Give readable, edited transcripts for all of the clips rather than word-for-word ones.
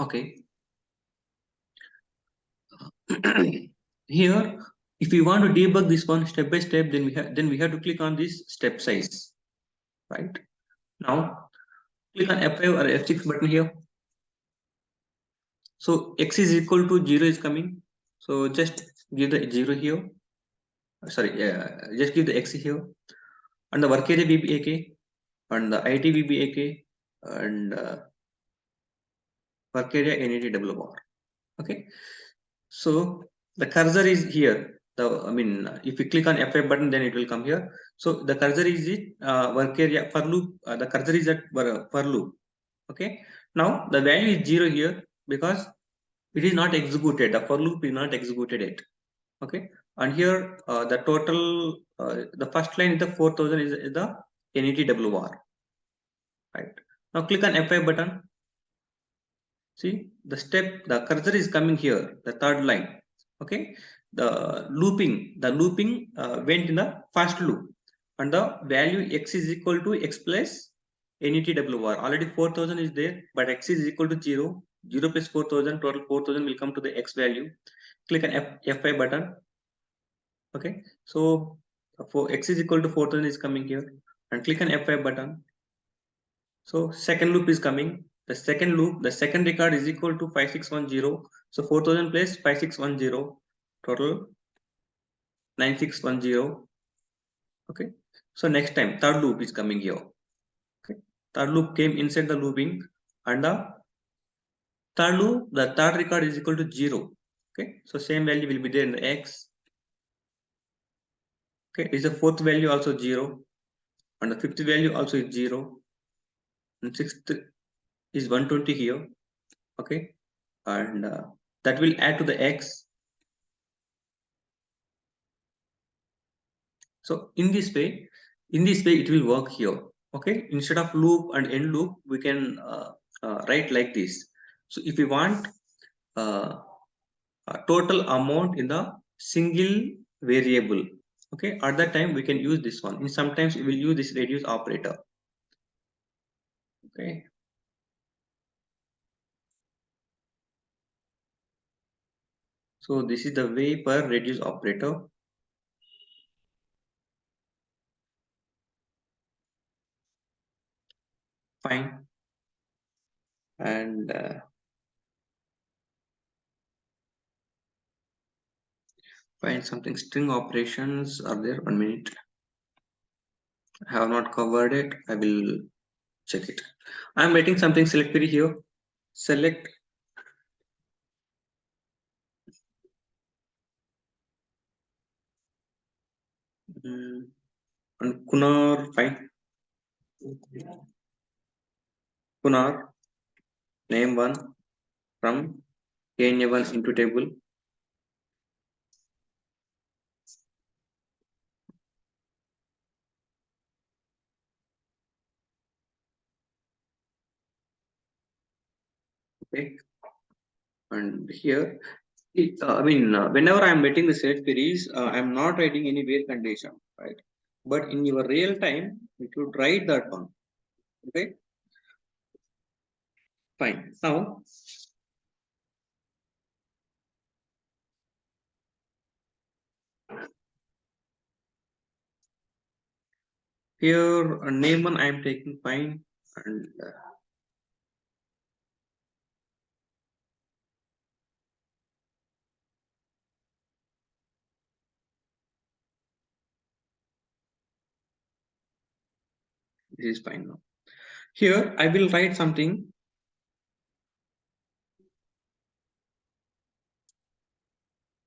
Okay. Here, if you want to debug this one step by step, then we have to click on this step size, right? Now click on F5 or F6 button here. So x is equal to 0 is coming. So just give the 0 here. Sorry, just give the x here, and the work area will be AK, and the IT will be AK, and work area NATWR. Okay. So the cursor is here. If you click on F5 button, then it will come here. So the cursor is it work area for loop. The cursor is at for loop. Okay. Now the value is 0 here because it is not executed. The for loop is not executed yet. Okay. And here the total, the first line is the 4000 is the NATWR. Right. Now click on F5 button. See the cursor is coming here, the third line. Okay, the looping went in the first loop, and the value x is equal to x plus NATWR. Already 4000 is there, but x is equal to 0. 0 plus 4000, total 4000 will come to the x value. Click on F5 button. Okay, so for x is equal to 4000 is coming here, and click on F5 button. So second loop is coming. The second loop, the second record is equal to 5610. So 4000 plus 5610, total 9610. Okay. So next time third loop is coming here. Okay. Third loop came inside the looping, and the third loop, the third record is equal to 0. Okay. So same value will be there in the x. Okay. Is the fourth value also 0, and the fifth value also is 0, and sixth is 120 here. Okay. And that will add to the x. So in this way it will work here. Okay, instead of loop and end loop, we can write like this. So if we want a total amount in the single variable, okay, at that time we can use this one. And sometimes we will use this reduce operator. Okay. So this is the way per reduce operator. Fine. And find something. String operations are there. 1 minute. I have not covered it. I will check it. I'm writing something. Select query here. Select and Kunar, fine. Kunar, name 1 from NAME1 into table. Okay. And here, whenever I'm writing the select queries, I'm not writing any where condition, right? But in your real time, you should write that one. Okay. Fine. Now, here name 1 I am taking fine, and this is fine now. Here I will write something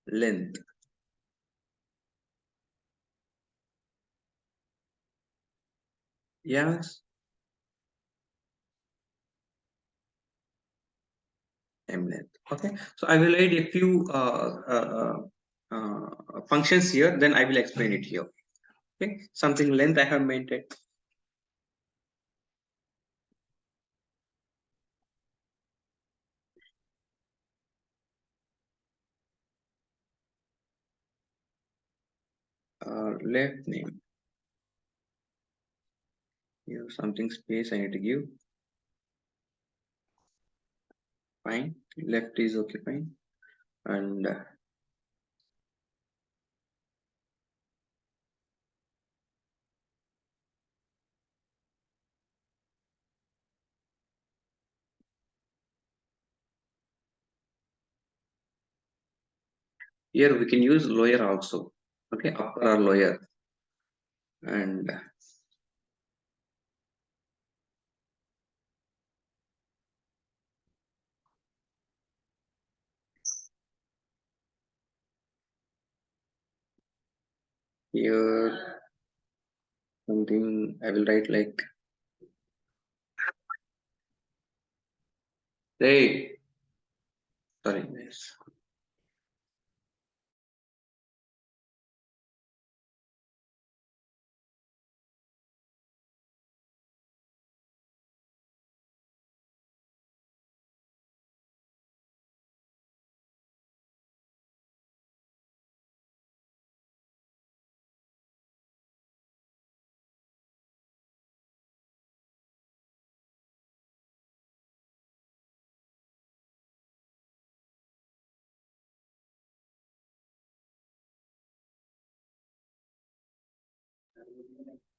length. Yes. Length. Okay. So I will write a few functions here. Then I will explain it here. Okay. Something length I have maintained. Left name. Here something space I need to give. fine. Left is okay, fine. And here we can use lower also. Okay, upper or lower. And here something I will write like, hey, sorry guys.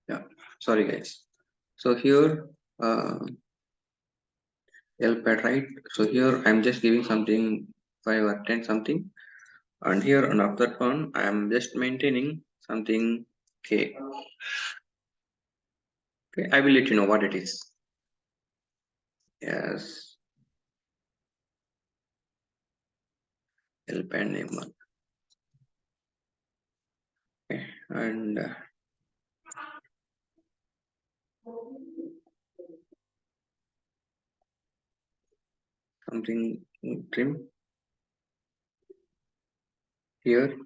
Yeah, sorry guys. So here LPAD, right? So here I'm just giving something 5 or 10 something, and here and after that one I'm just maintaining something K. Okay, I will let you know what it is. Yes, LPAD name1. Okay, and something trim here.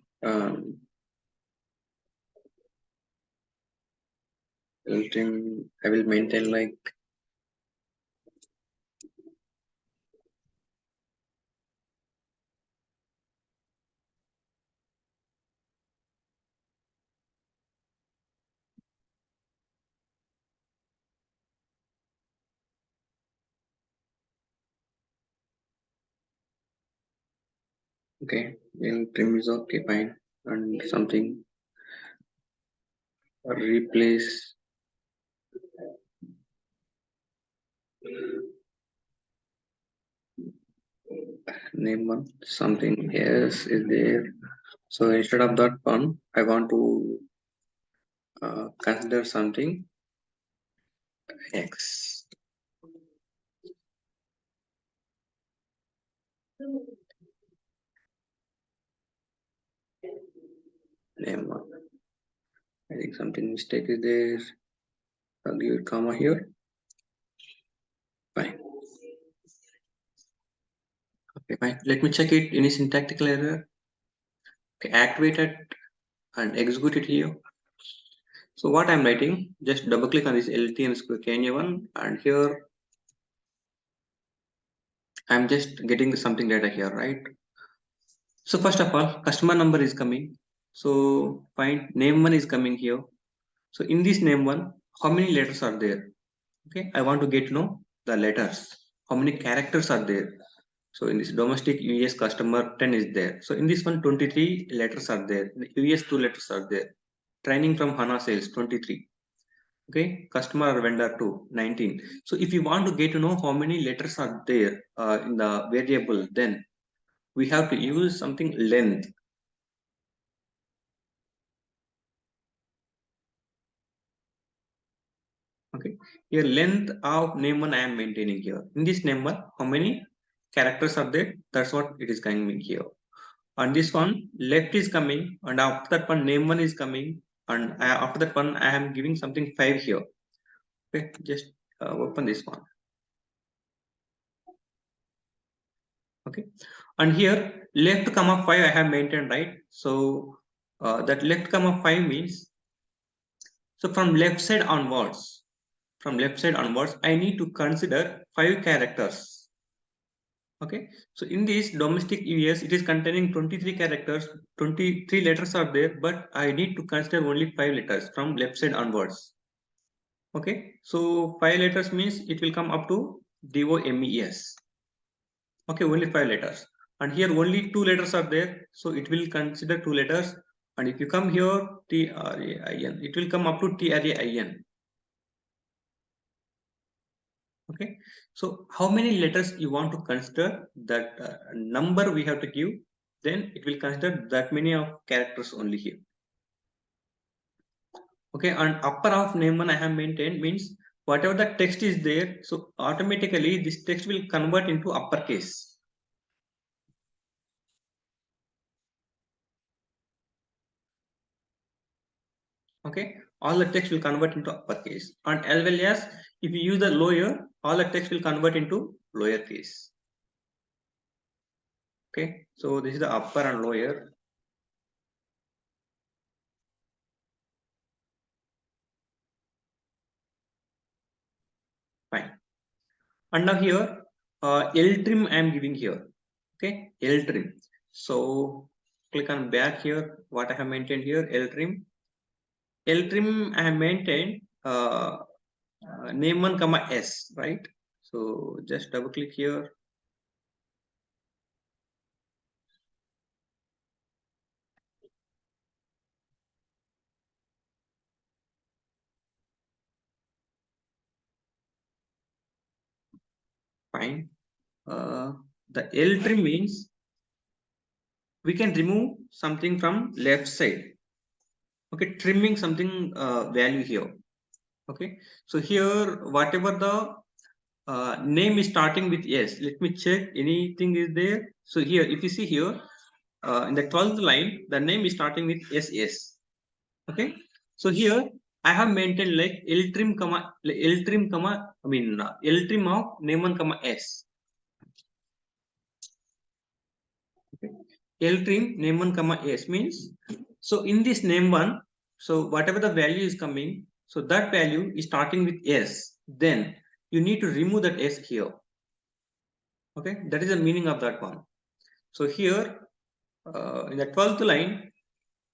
Trim I will maintain like, okay, trim is okay, fine, and something replace name1, something else is there. So instead of that one, I want to consider something X. Name1. I think something mistake is there. I'll give it comma here. Fine. Okay, fine. Let me check it. Any syntactical error? Okay, activate it and execute it here. So what I'm writing, just double click on this LTN KNA1, and here I'm just getting something data here, right? So first of all, customer number is coming. So find name1 is coming here. So in this name1, how many letters are there? Okay, I want to get to know the letters. How many characters are there? So in this domestic US customer 10 is there. So in this one 23 letters are there. In the US 2 letters are there. Training from HANA sales 23. Okay, customer or vendor 2 19. So if you want to get to know how many letters are there in the variable, then we have to use something length. Okay, here length of name1 I am maintaining here. In this name1, how many characters are there? That's what it is coming here. On this one, left is coming, and after that one, name1 is coming, and after that one, I am giving something 5 here. Okay, just open this one. Okay, and here left comma 5 I have maintained, right? So that left comma 5 means, so from left side onwards, I need to consider 5 characters. Okay, so in this domestic US, it is containing 23 characters, 23 letters are there, but I need to consider only 5 letters from left side onwards. Okay, so 5 letters means it will come up to DOMES. Okay, only 5 letters. And here only 2 letters are there, so it will consider 2 letters. And if you come here TRAIN, it will come up to TRAIN. Okay, so how many letters you want to consider, that number we have to give, then it will consider that many of characters only here. Okay, and upper of name1 I have maintained means whatever the text is there, so automatically this text will convert into uppercase. Okay, all the text will convert into uppercase, and as well as if you use the lower, all the text will convert into lowercase. Okay, so this is the upper and lower. Fine. And now here L trim I am giving here. Okay, L trim. So click on back here, what I have maintained here, L trim. L trim I have maintained name1 comma s, right? So just double click here. Fine. The L trim means we can remove something from left side. Okay, trimming something value here. Okay, so here whatever the name is starting with s, let me check anything is there. So here if you see here in the 12th line the name is starting with ss. Okay, so here I have maintained like L trim comma L trim of name1 comma s. Okay. L trim name1 comma s means, so in this name1, so whatever the value is coming, so that value is starting with s, then you need to remove that s here. Okay, that is the meaning of that one. So here in the 12th line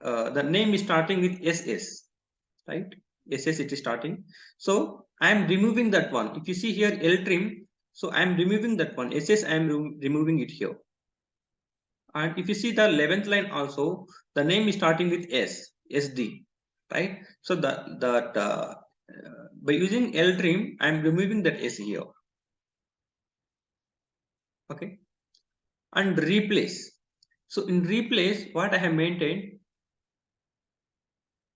the name is starting with ss, right? Ss it is starting, so I am removing that one. If you see here L trim, so I am removing that one ss, I am removing it here. And if you see the 11th line also, the name is starting with s, sd, right? So that by using L trim I am removing that s here. Okay, and replace. So in replace what I have maintained,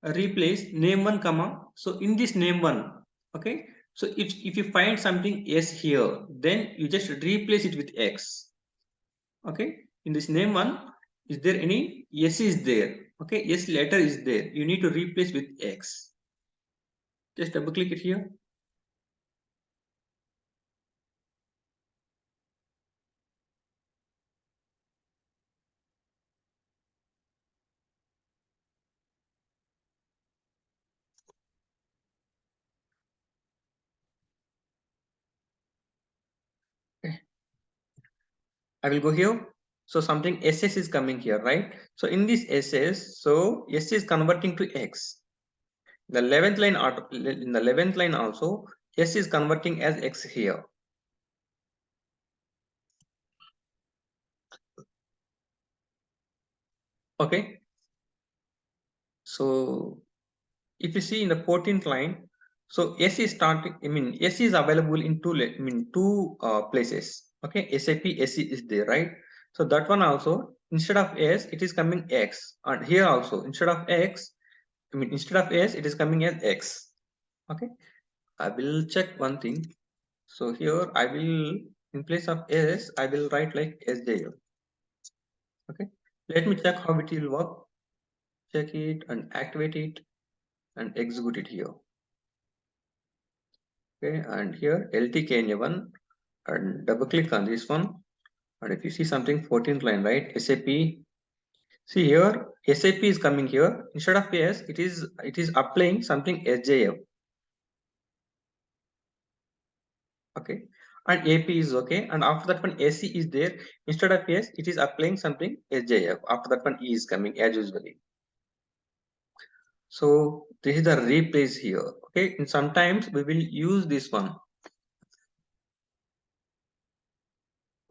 replace name1 comma, so in this name1, okay, so if you find something s here, then you just replace it with x. Okay, in this name1, is there any s is there? Okay, s letter is there, you need to replace with x. Just double click it here. Okay, I will go here. So something ss is coming here, right? So in this ss, so s is converting to x. The 11th line, in the 11th line also s is converting as x here. Okay, so if you see in the 14th line, so s is starting, s is available in two places. Okay, sap se is there, right? So that one also, instead of s it is coming x, and here also instead of x, instead of s it is coming as x. Okay, I will check one thing. So here I will, in place of s I will write like sjl. Okay, let me check how it will work. Check it and activate it and execute it here. Okay, and here LTKNA1, and double click on this one, and if you see something 14th line, right, SAP, see here SAP is coming here, instead of S it is applying something SJF. Okay, and AP is okay, and after that one SC is there, instead of S it is applying something SJF. After that one E is coming as usually. So this is the replace here. Okay, and sometimes we will use this one.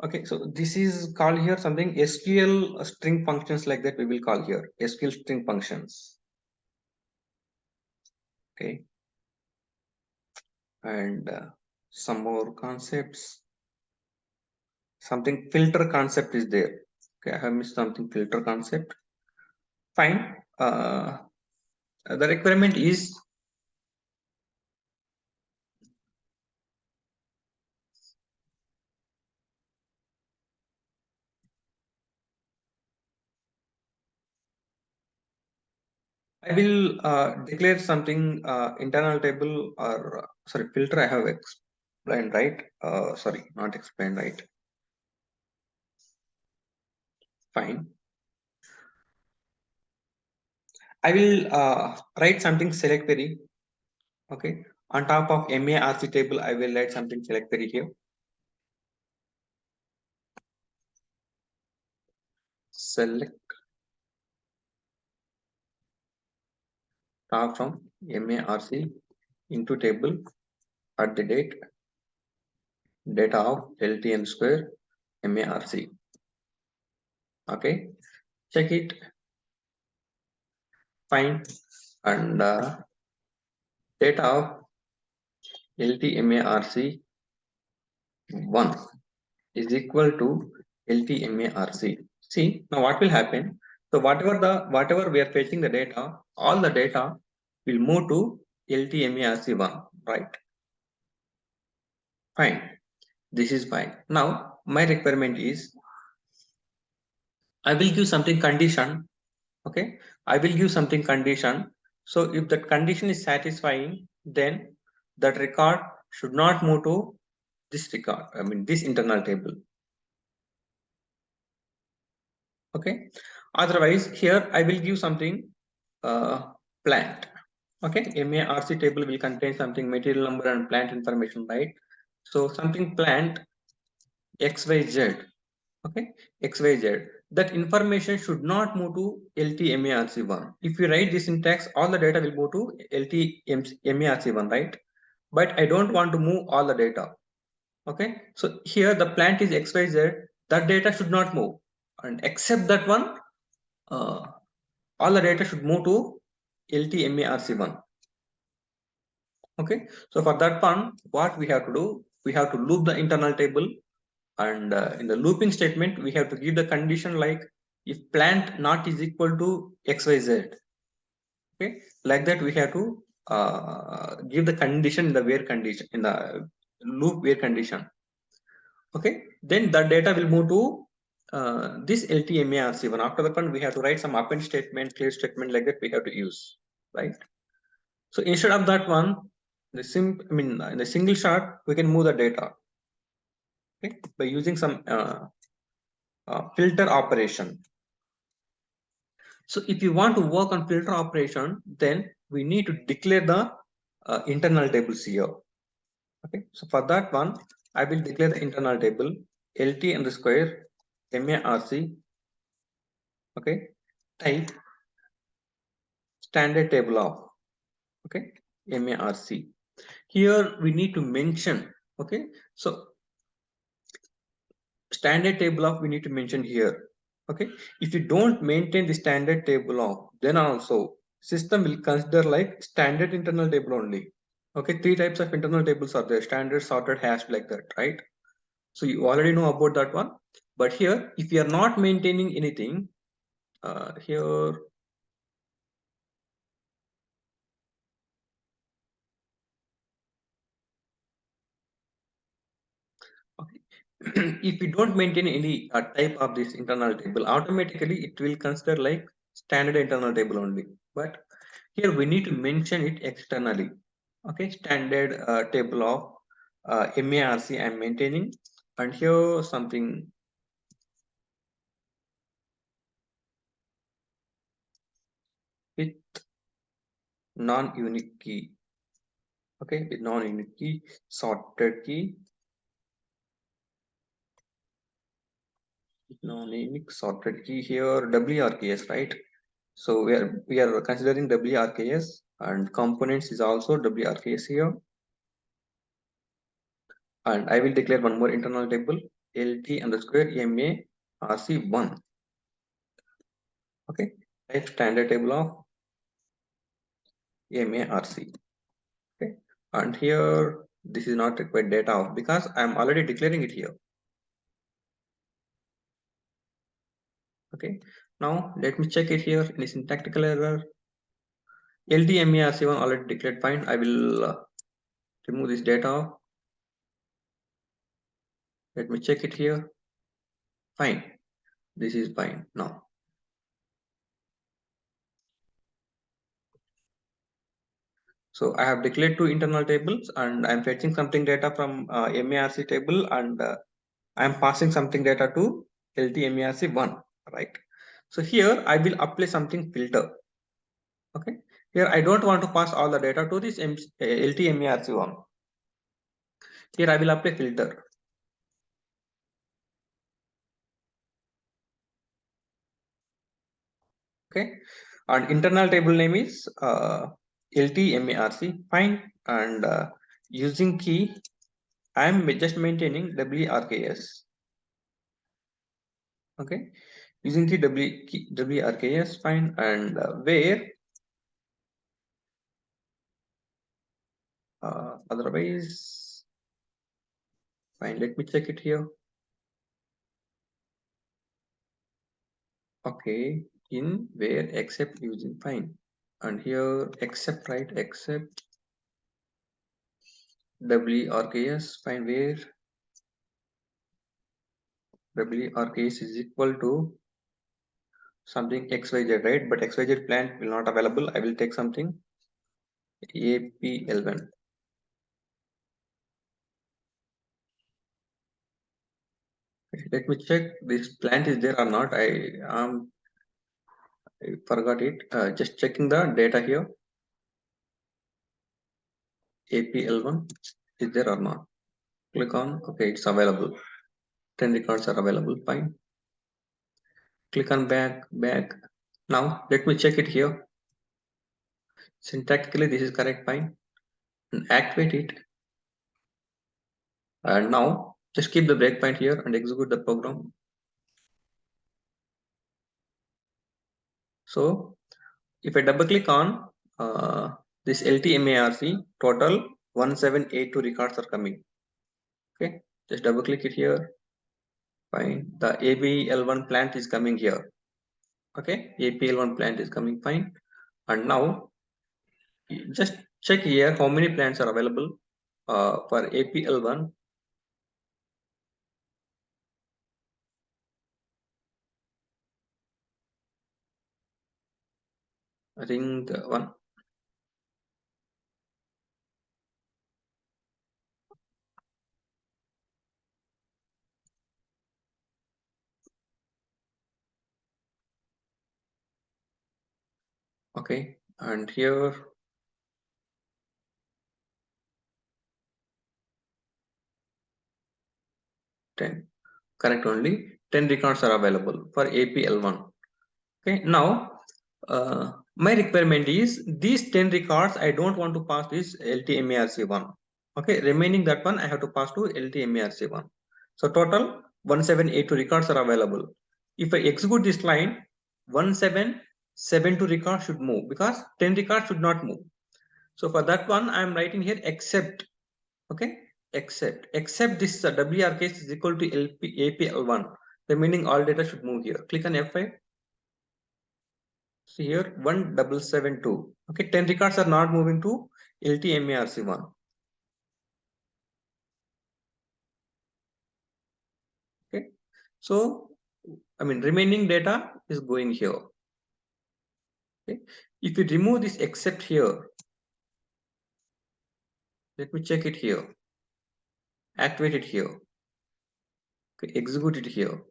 Okay, so this is called here something SQL string functions, like that we will call here SQL string functions. Okay, and some more concepts. Something filter concept is there. Okay, I have missed something, filter concept. Fine. The requirement is I will declare something internal table, or sorry, filter I have explained, right? Sorry, not explained, right? Fine. I will write something select query. Okay. On top of MARC table, I will write something select query here. Select top from MARC into table at the data of LTM square MARC. Okay. Check it. Fine. And data of LTMARC 1 is equal to LTMARC. See, now what will happen? So whatever we are fetching the data, all the data will move to LTMARC1, right? Fine. This is fine. Now my requirement is I will give something condition. Okay, I will give something condition. So if that condition is satisfying, then that record should not move to this record. I mean this internal table. Okay, otherwise here I will give something plant. Okay, MARC table will contain something material number and plant information, right? So something plant XYZ. Okay, XYZ. That information should not move to LTMARC1. If you write this syntax, all the data will move to LTMARC1, right? But I don't want to move all the data. Okay, so here the plant is XYZ. That data should not move, and except that one, uh, all the data should move to LTMARC1. Okay, so for that one, what we have to do, we have to loop the internal table, and in the looping statement we have to give the condition like if plant not is equal to XYZ. Okay, like that we have to give the condition in the where condition, in the loop where condition. Okay, then the data will move to this LTMARC1. After that one, we have to write some append statement, clear statement, like that we have to use, right? So instead of that one, in the single shot, we can move the data, okay, by using some filter operation. So if you want to work on filter operation, then we need to declare the internal tables here. Okay, so for that one, I will declare the internal table LT underscore MARC. Okay, type standard table of, okay, MARC. Here we need to mention, okay, so standard table of we need to mention here. Okay, if you don't maintain the standard table of, then also system will consider like standard internal table only. Okay, three types of internal tables are there: standard, sorted, hashed, like that, right? So you already know about that one. But here, if you are not maintaining anything, here, okay, if you don't maintain any type of this internal table, automatically it will consider like standard internal table only. But here we need to mention it externally. Okay, standard table of MARC I am maintaining, and here something with non-unique key. Okay, with non-unique key, sorted key, non-unique sorted key here, WRKS, right? So we are considering WRKS, and components is also WRKS here. And I will declare one more internal table LT underscore MARC1. Okay, type standard table of MARC. Okay, and here this is not required data of because I am already declaring it here. Okay, now let me check it here. Any syntactical error? LDMARC1 already declared fine. I will remove this data. Let me check it here. Fine. This is fine now. So I have declared two internal tables and I'm fetching something data from MARC table and I'm passing something data to LTMARC1, right? So here I will apply something filter. Okay. Here I don't want to pass all the data to this LTMARC1. Here I will apply filter. Okay, and internal table name is LTMARC, fine, and using key I am just maintaining WRKS. Okay, using key WRKS, fine, and where otherwise fine. Let me check it here. Okay, in where except using fine, and here except, right, except WRKS, fine, where WRKS is equal to something XYZ, right? But XYZ plant will not available. I will take something APL1. Let me check this plant is there or not. I forgot it. Just checking the data here. APL1 is there or not? Click on. Okay, it's available. 10 records are available. Fine. Click on back. Now let me check it here. Syntactically this is correct. Fine. And activate it. And now just keep the breakpoint here and execute the program. So if I double click on this LTMARC, total 1782 records are coming. Okay, just double click it here. Fine. The ABL1 plant is coming here. Okay, APL1 plant is coming fine. And now just check here how many plants are available for APL1. I think the one. Okay, and here 10. Correct, only 10 records are available for APL1. Okay, now my requirement is these 10 records I don't want to pass this LTMARC1. Okay, remaining that one I have to pass to LTMARC1. So total 1782 records are available. If I execute this line, 1772 records should move because 10 records should not move. So for that one I am writing here except. Okay, except this WR case is equal to APL1. The meaning all data should move here. Click on F5. See here 1772. Okay, 10 records are not moving to LTMARC1. Okay, so I mean remaining data is going here. Okay, if you remove this except here, let me check it here. Activate it here. Okay, execute it here.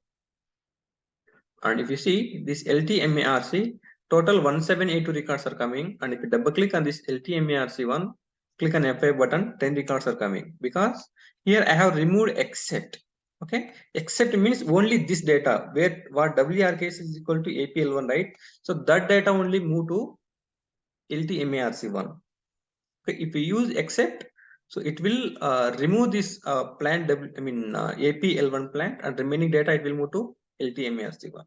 And if you see this LTMARC, total 1782 records are coming. And if you double click on this LTMARC1, click on F5 button, 10 records are coming because here I have removed except. Okay, except means only this data where what WRK is equal to APL1, right? So that data only move to LTMARC1. Okay, if you use except, So it will remove this plant AP L1 plant, and remaining data it will move to LTMASC1.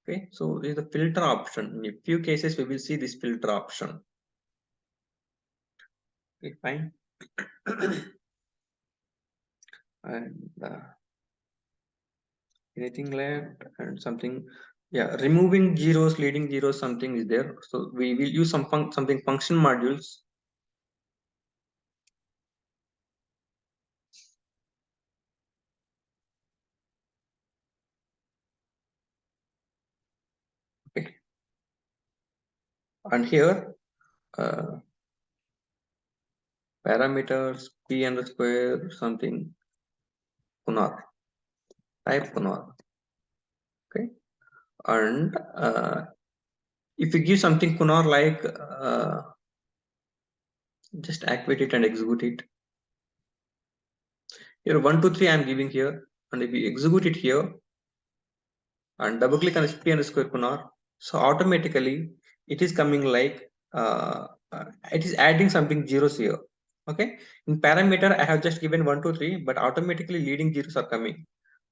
Okay, so this is the filter option. In a few cases we will see this filter option. Okay, fine. And anything left and something, yeah, removing zeros, leading zeros, something is there. So we will use something function modules. Okay, and here parameters p underscore something kunar, type kunar. Okay, and if you give something kunar like just activate it and execute it. Here 1 2 3 I am giving here, and if you execute it here and double click on p underscore kunar, so automatically it is coming like it is adding something zeros here. Okay, in parameter I have just given 1 2 3, but automatically leading zeros are coming.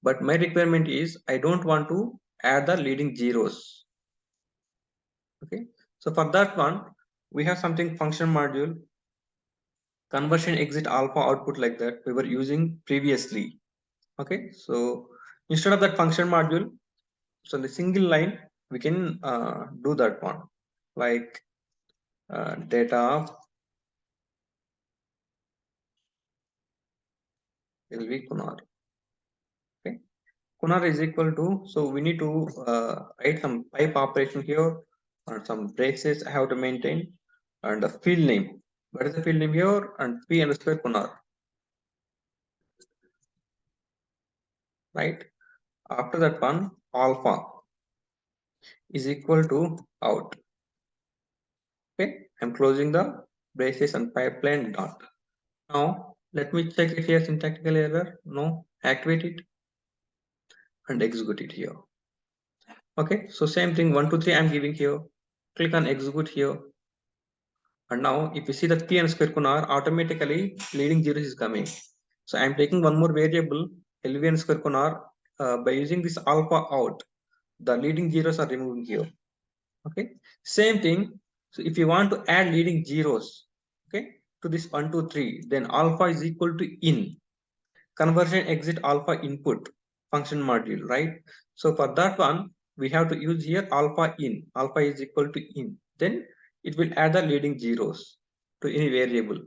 But my requirement is I don't want to add the leading zeros. Okay, so for that one we have something function module conversion exit alpha output, like that we were using previously. Okay, so instead of that function module, so in the single line we can do that one, like data of LV Kunar. Okay, Kunar is equal to, so we need to write some pipe operation here and some braces I have to maintain, and the field name. What is the field name here? And p underscore Kunar, right? After that one, alpha is equal to out. Okay, I'm closing the braces and pipeline dot. Now let me check if here syntactical error. No, activate it and execute it here. Okay, so same thing 1 2 3 I'm giving here. Click on execute here, and now if you see the p and square kunar, automatically leading zeros is coming. So I'm taking one more variable lv and square kunar by using this alpha out. The leading zeros are removing here. Okay, same thing. So if you want to add leading zeros, okay, to this 1 2 3, then alpha is equal to in conversion exit alpha input function module, right? So for that one we have to use here alpha in. Alpha is equal to in, then it will add the leading zeros to any variable.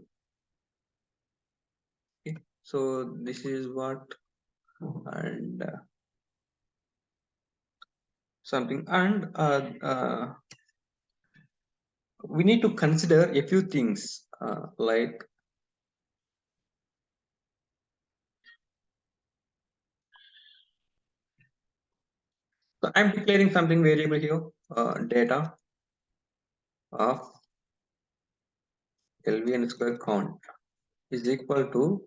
Okay, so this is what, and something, and we need to consider a few things, like so I'm declaring something variable here, data of LVN square count is equal to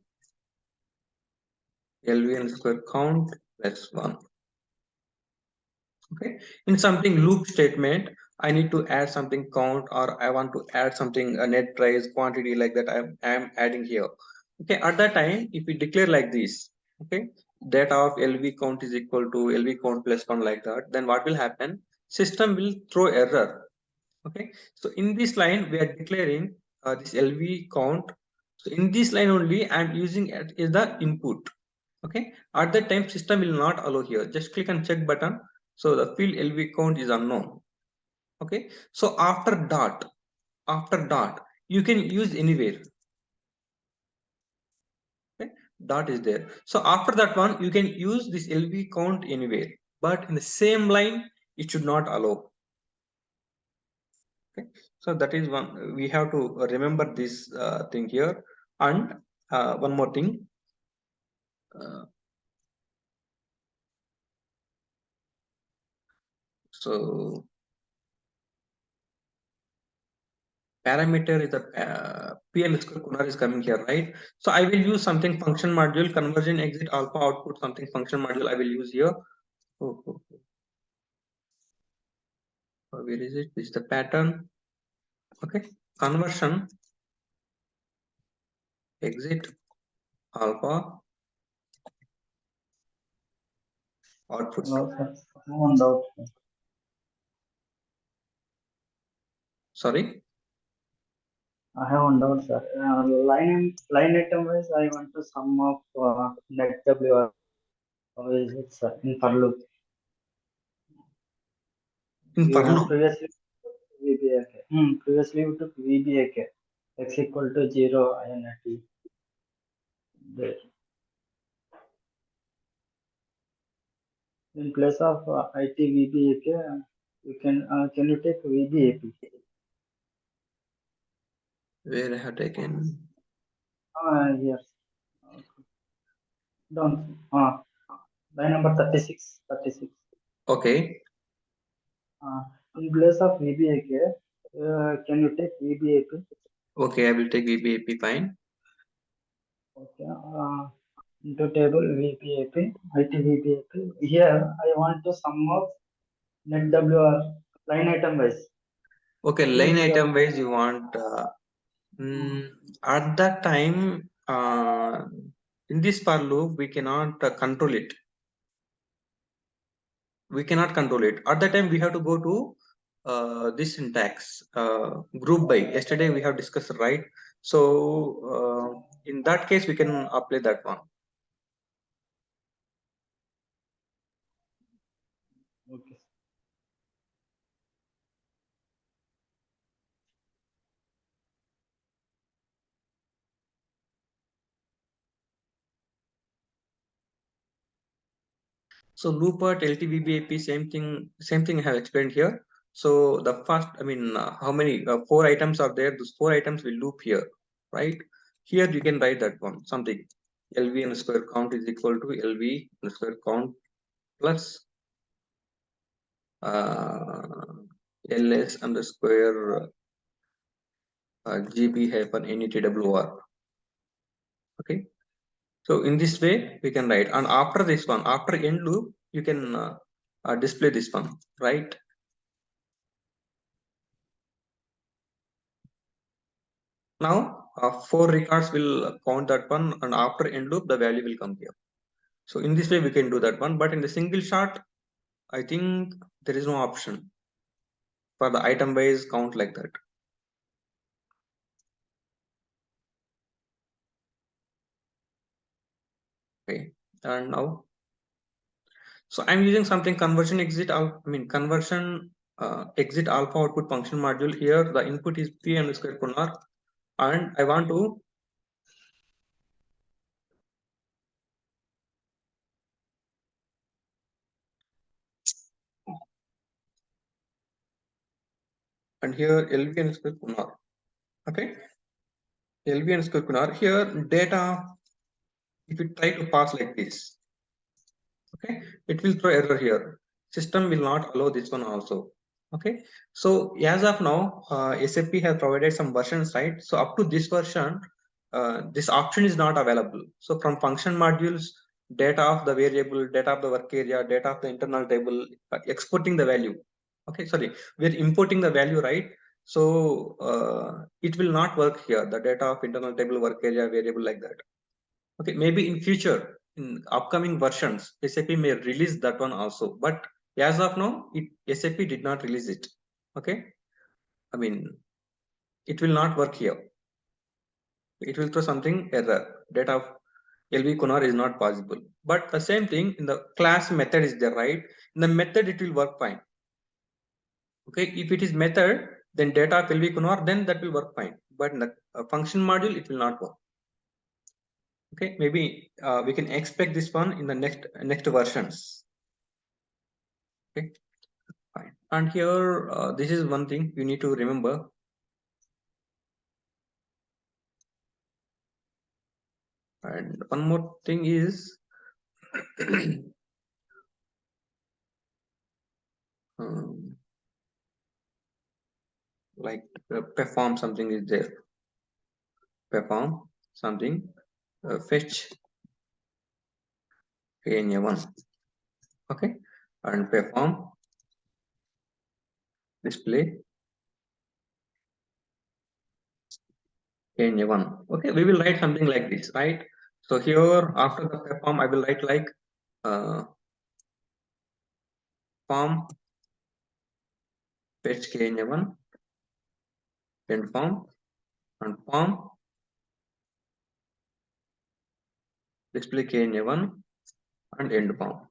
LVN square count plus 1. Okay, in something loop statement I need to add something count, or I want to add something a net price quantity, like that I'm adding here. Okay, at that time if we declare like this, okay, data of LV count is equal to LV count plus 1, like that, then what will happen? System will throw error. Okay, so in this line we are declaring this LV count. So in this line only I'm using it is the input. Okay, at that time system will not allow here. Just click on check button, so the field LV count is unknown. Okay, so after dot you can use anywhere. Okay, dot is there, so after that one you can use this LV count anywhere, but in the same line it should not allow. Okay, so that is one we have to remember this thing here. And one more thing, uh, so parameter is the p underscore kunar is coming here, right? So I will use something function module conversion exit alpha output, something function module I will use here. Where is it? This is the pattern. Okay, conversion exit alpha output. No, sir. No doubt. Sorry. I have one doubt, sir. Line item wise, I want to sum of net WR. How is it, sir? In for loop. In for loop. Previously VBAK. Previously we took VBAK. X equal to 0 INT. There. In place of IT VBAK, you can you take VBAP? Where I have taken. Yes. Don't. Line number 36. 36. Okay. In place of VBAK, can you take VBAP? Okay, I will take VBAP, fine. Okay. Into table VBAP, IT VBAP. Here I want to sum of net WR line item wise. Okay, line item wise you want. At that time, in this for loop, we cannot control it. We cannot control it. At that time, we have to go to this syntax group by. Yesterday we have discussed, right? So in that case, we can apply that one. Okay. So loopert, LTVBAP, same thing I have explained here. So the first, I mean, how many 4 items are there? Those 4 items will loop here, right? Here you can write that one something. LV underscore count is equal to LV underscore count plus ls underscore gb hyphen netwr. Okay. So in this way we can write, and after this one, after end loop, you can display this one, right? Now 4 records will count that one, and after end loop the value will come here. So in this way we can do that one, but in the single shot, I think there is no option for the item wise count like that. Okay, and now, so I'm using something conversion exit. I mean conversion exit alpha output function module. Here the input is p underscore Kunar, and I want to and here LV underscore Kunar. Okay, LV underscore Kunar. Here data, if you try to pass like this, okay, it will throw error here. System will not allow this one also. Okay, so as of now, SAP has provided some versions, right? So up to this version, this option is not available. So from function modules, data of the variable, data of the work area, data of the internal table, exporting the value. Okay, sorry, we're importing the value, right? So it will not work here. The data of internal table, work area, variable like that. Okay, maybe in future, in upcoming versions, SAP may release that one also. But as of now, SAP did not release it. Okay, I mean, it will not work here. It will throw something error. Data of LV Kunar is not possible. But the same thing in the class method is there, right? In the method, it will work fine. Okay, if it is method, then data of LV Kunar, then that will work fine. But in the function module, it will not work. Okay, maybe we can expect this one in the next versions. Okay, fine. And here, this is one thing you need to remember. And one more thing is like perform something is there. Perform something, fetch NAME1. Okay, and perform display KNA1. Okay, we will write something like this, right? So here after the perform, I will write like form fetch KNA1 end form and form display KNA1 and end form.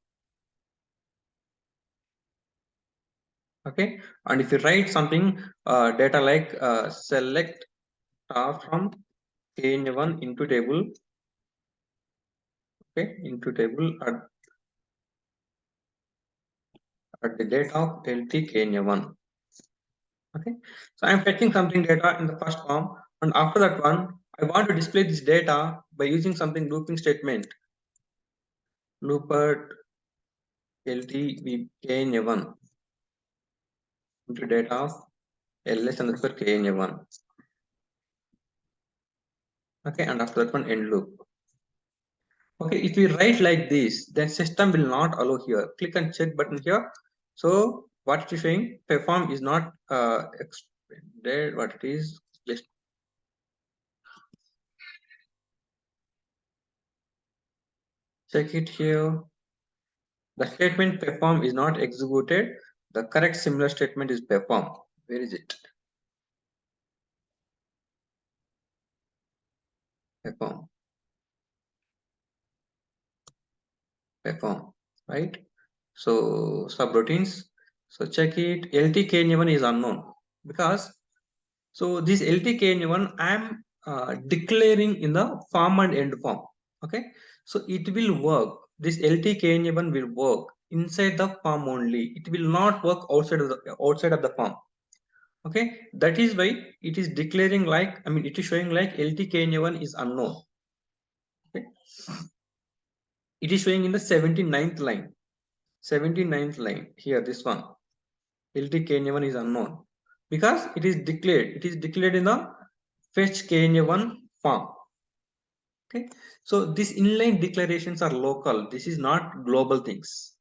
Okay, and if you write something data like select star from KNA1 into table, okay, into table at the date of LT KNA1. Okay, so I'm fetching something data in the first form, and after that one, I want to display this data by using something looping statement. LPAD KNA1 into data of ls underscore KNA1. Okay, and after that one end loop. Okay, if we write like this, then system will not allow here. Click on check button here. So what it is showing, perform is not expanded. What it is, just check it here. The statement perform is not executed. The correct similar statement is perform. Where is it? Perform. Perform. Right? So subroutines. So check it. LTK1 is unknown because so this LTK1 I am declaring in the form and end form. Okay. So it will work. This LTK1 will work inside the form only. It will not work outside of the form. Okay, that is why it is declaring like, I mean, it is showing like LTKNA1 is unknown. Okay, it is showing in the 79th line. 79th line here, this one. LTKNA1 is unknown because it is declared. It is declared in the fetch KNA1 form. Okay, so these inline declarations are local. This is not global things.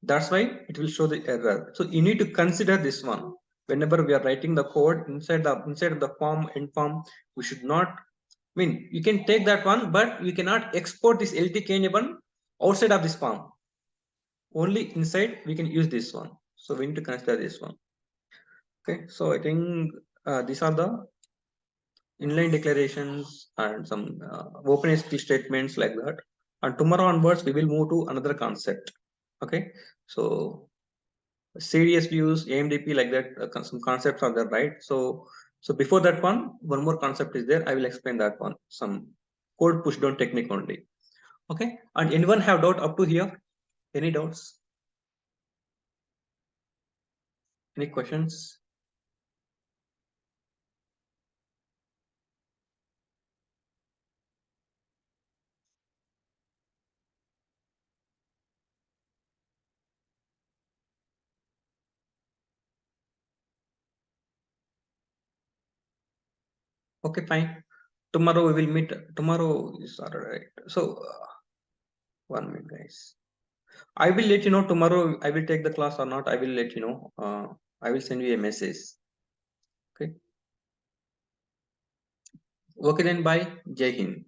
That's why it will show the error. So you need to consider this one whenever we are writing the code inside of the form end form. We should not, I mean, you can take that one, but we cannot export this LTK1 outside of this form. Only inside we can use this one. So we need to consider this one. Okay, so I think these are the inline declarations and some open SQL statements like that. And tomorrow onwards, we will move to another concept. Okay, so CDS views, AMDP, like that, some concepts are there, right? So before that one more concept is there. I will explain that one. Some code push down technique only. Okay, and anyone have doubt up to here? Any doubts? Any questions? Okay, fine. Tomorrow we will meet. Tomorrow is Saturday, right? So 1 minute, guys. I will let you know tomorrow. I will take the class or not. I will let you know. I will send you a message. Okay. Okay then. Bye. Jai Hind.